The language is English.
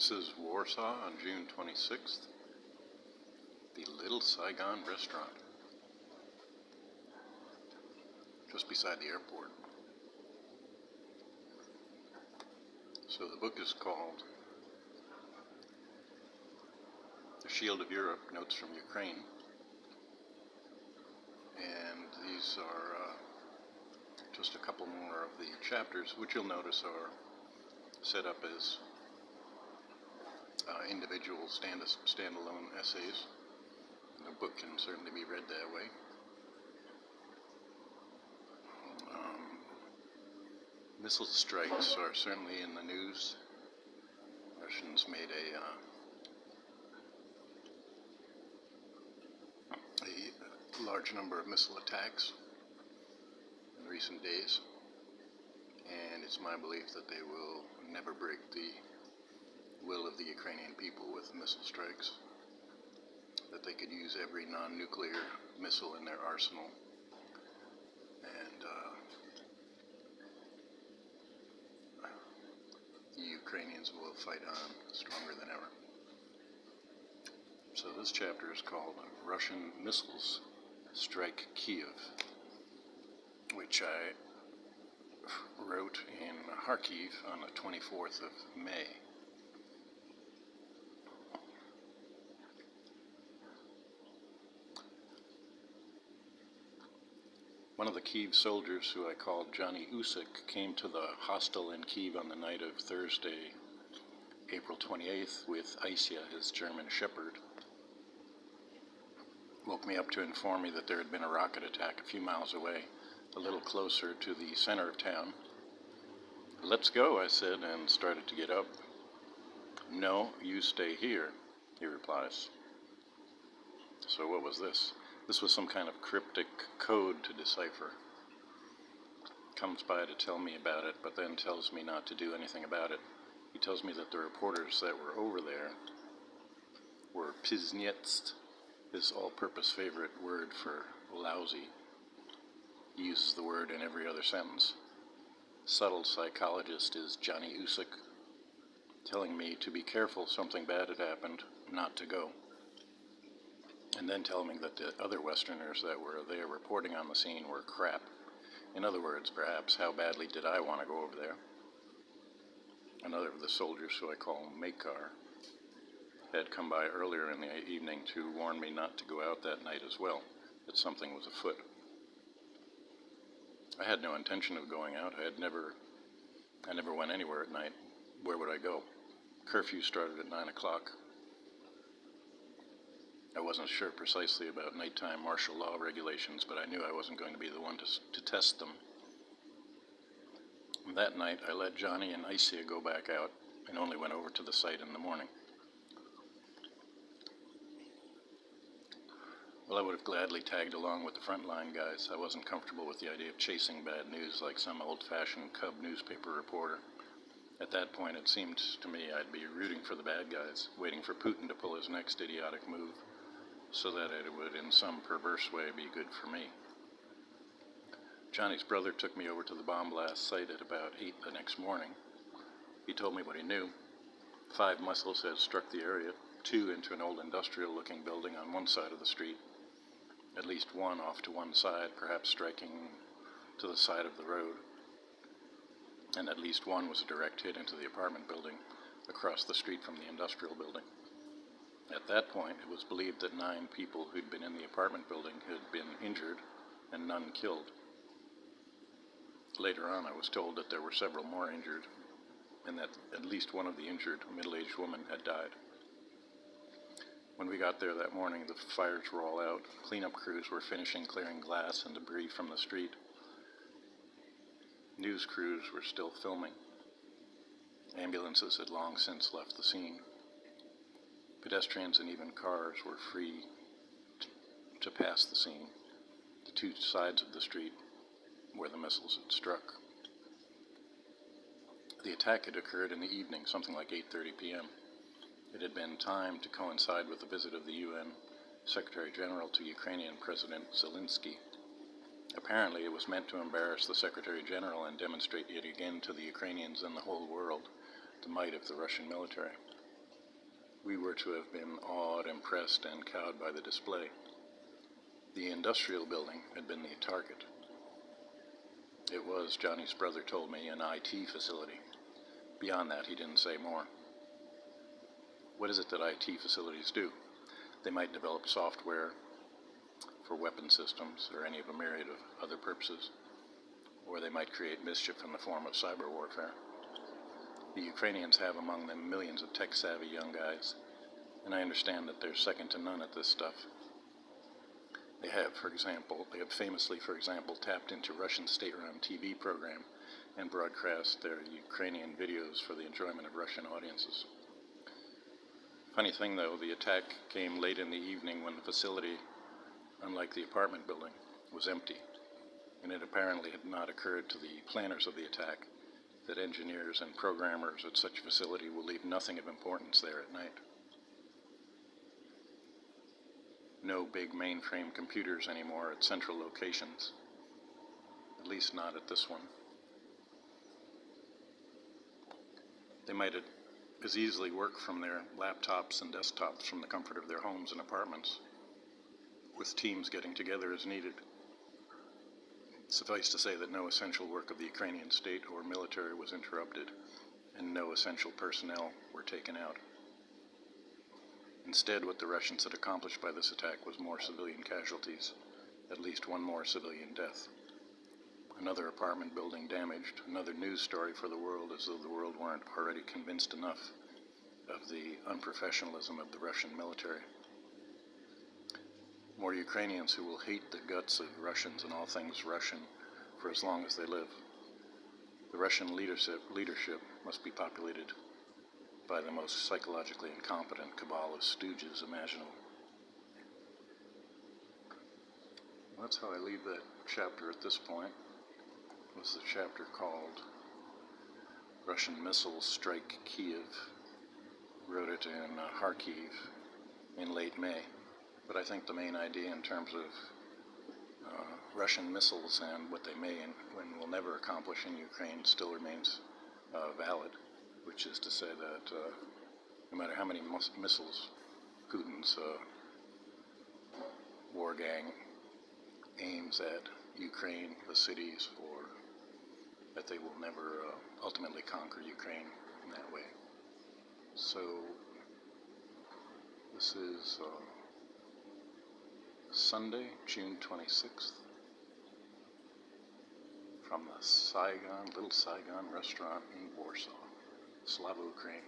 This is Warsaw on June 26th, the Little Saigon restaurant, just beside the airport. So the book is called The Shield of Europe, Notes from Ukraine, and these are just a couple more of the chapters, which you'll notice are set up as individual standalone essays. The book can certainly be read that way. Missile strikes are certainly in the news. Russians made a large number of missile attacks in recent days, and it's my belief that they will never break the will of the Ukrainian people with missile strikes, that they could use every non-nuclear missile in their arsenal, and the Ukrainians will fight on stronger than ever. So this chapter is called Russian Missiles Strike Kiev, which I wrote in Kharkiv on the 24th of May. One of the Kiev soldiers, who I called Johnny Usik, came to the hostel in Kiev on the night of Thursday, April 28th, with Isia, his German shepherd. Woke me up to inform me that there had been a rocket attack a few miles away, a little closer to the center of town. "Let's go," I said, and started to get up. "No, you stay here," he replies. So what was this? This was some kind of cryptic code to decipher. Comes by to tell me about it, but then tells me not to do anything about it. He tells me that the reporters that were over there were piznietst, his all-purpose favorite word for lousy. He uses the word in every other sentence. Subtle psychologist is Johnny Usik, telling me to be careful, something bad had happened, not to go. And then telling me that the other Westerners that were there reporting on the scene were crap. In other words, perhaps, how badly did I want to go over there? Another of the soldiers, who I call Makar, had come by earlier in the evening to warn me not to go out that night as well, that something was afoot. I had no intention of going out. I never went anywhere at night. Where would I go? Curfew started at 9 o'clock. I wasn't sure precisely about nighttime martial law regulations, but I knew I wasn't going to be the one to test them. That night, I let Johnny and Isia go back out and only went over to the site in the morning. Well, I would have gladly tagged along with the frontline guys. I wasn't comfortable with the idea of chasing bad news like some old-fashioned cub newspaper reporter. At that point, it seemed to me I'd be rooting for the bad guys, waiting for Putin to pull his next idiotic move, so that it would, in some perverse way, be good for me. Johnny's brother took me over to the bomb blast site at about 8 the next morning. He told me what he knew. 5 missiles had struck the area, 2 into an old industrial-looking building on one side of the street, at least 1 off to one side, perhaps striking to the side of the road, and at least 1 was a direct hit into the apartment building across the street from the industrial building. At that point, it was believed that 9 people who'd been in the apartment building had been injured and none killed. Later on, I was told that there were several more injured and that at least one of the injured middle-aged women had died. When we got there that morning, the fires were all out. Cleanup crews were finishing clearing glass and debris from the street. News crews were still filming. Ambulances had long since left the scene. Pedestrians and even cars were free to pass the scene, the 2 sides of the street where the missiles had struck. The attack had occurred in the evening, something like 8:30 p.m. It had been timed to coincide with the visit of the UN Secretary General to Ukrainian President Zelensky. Apparently, it was meant to embarrass the Secretary General and demonstrate yet again to the Ukrainians and the whole world the might of the Russian military. We were to have been awed, impressed, and cowed by the display. The industrial building had been the target. It was, Johnny's brother told me, an IT facility. Beyond that, he didn't say more. What is it that IT facilities do? They might develop software for weapon systems or any of a myriad of other purposes, or they might create mischief in the form of cyber warfare. The Ukrainians have among them millions of tech-savvy young guys, and I understand that they're second to none at this stuff. They have famously, for example, tapped into Russian state-run TV program and broadcast their Ukrainian videos for the enjoyment of Russian audiences. Funny thing though, the attack came late in the evening when the facility, unlike the apartment building, was empty, and it apparently had not occurred to the planners of the attack that engineers and programmers at such a facility will leave nothing of importance there at night. No big mainframe computers anymore at central locations, at least not at this one. They might as easily work from their laptops and desktops from the comfort of their homes and apartments, with teams getting together as needed. Suffice to say that no essential work of the Ukrainian state or military was interrupted, and no essential personnel were taken out. Instead, what the Russians had accomplished by this attack was more civilian casualties, at least one more civilian death. Another apartment building damaged, another news story for the world, as though the world weren't already convinced enough of the unprofessionalism of the Russian military. More Ukrainians who will hate the guts of Russians and all things Russian for as long as they live. The Russian leadership must be populated by the most psychologically incompetent cabal of stooges imaginable. That's how I leave that chapter at this point. This is a chapter called Russian Missiles Strike Kiev. Wrote it in Kharkiv in late May. But I think the main idea in terms of Russian missiles and what they may and will never accomplish in Ukraine still remains valid, which is to say that no matter how many missiles Putin's war gang aims at Ukraine, the cities, or that they will never ultimately conquer Ukraine in that way. So this is Sunday, June 26th, from the Little Saigon restaurant in Warsaw, Slava, Ukraine.